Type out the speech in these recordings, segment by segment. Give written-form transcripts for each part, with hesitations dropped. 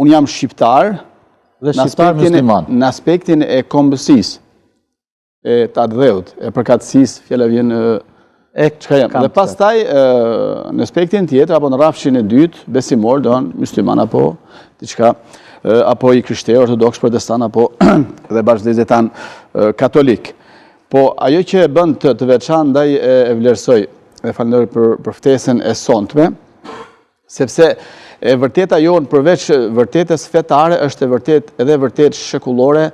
unë jam shqiptar dhe shqiptar musliman. Në aspektin e kombësisë, e të adheut, e përkatësisë, fjala vjen dhe pastaj në aspektin tjetër apo në rrafshin e dytë, besimor, do në musliman apo diçka, apo i krishterë, ortodoks, protestant, apo dhe bashkëdhënëtan katolik. Po ajo që e bën të veçantë ndaj e vlerësoj dhe falenderoj për ftesën e sonte, sepse e vërteta jonë përveç vërtetës fetare është edhe vërtet shekullore,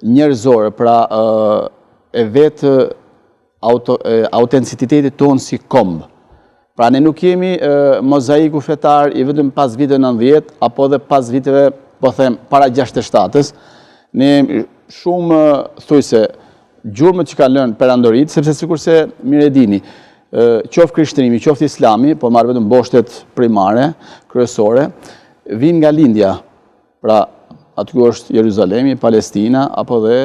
njerëzore, pra e vetë autenticitetit tonë si kombë. Pra ne nuk jemi mozaiku fetar i vetëm pas viteve 90 apo dhe pas viteve, po them, para 67-ës. Ne jemi shumë thujse gjurmët që kanë lënë perandorit, sepse sikur se mire dini, qoftë krishterimi, qoftë islami, po marrë vetëm boshtet primare, kryesore, vinë nga lindja. Pra, aty ku është Jeruzalemi, Palestina, apo dhe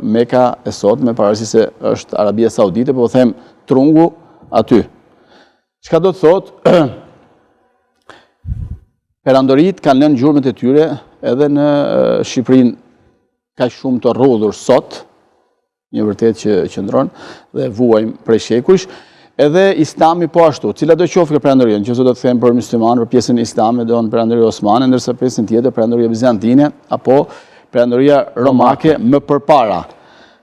Meka e sot, me parësi se është Arabia Saudite, po them trungu aty. Çka do të thotë, perandorit kanë lënë gjurmët e tyre edhe në Shqipërinë ka shumë të rrodhur sot, një vërtet që qëndron dhe vuajmë prej shekujsh, edhe islami po ashtu, cila do qoftë perandoria, nëse do të them për muslimanë, për pjesën islame do në perandoria osmane, ndërsa pjesën tjetër perandoria bizantine apo perandoria romake më përpara.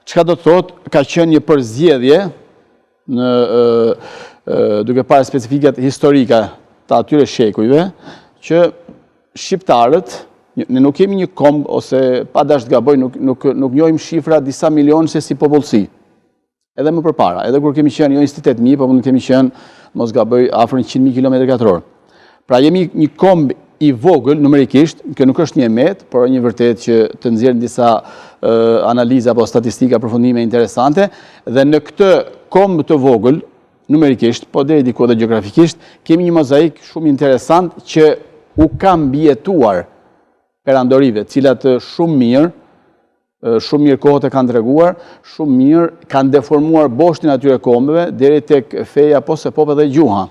Çka do të thotë, ka qenë një përzgjedhje në duke parë specifikat historika të atyre shekujve, që shqiptarët, ne nuk kemi një kombë, ose pa dash të gaboj, nuk njohim shifra disa milionë se si popullsi. Edhe më përpara, edhe kur kemi qenë jo 27.000, po mund kemi qenë, mos gaboj, afër 100.000 km2. Pra jemi një kombë i vogël, numerikisht, që nuk është një emet, por një vërtet që të nxjerrin disa analiza apo statistika, përfundime interesante, dhe në këtë kombë të vogël, numerikisht, po deri diku edhe gjeografikisht, kemi një mozaik shumë interesant që u ka mbijetuar perandorive, cilat shumë mirë kohët e kanë treguar, shumë mirë kanë deformuar boshtin atyre kombëve, deri tek feja, po se pop edhe gjuha.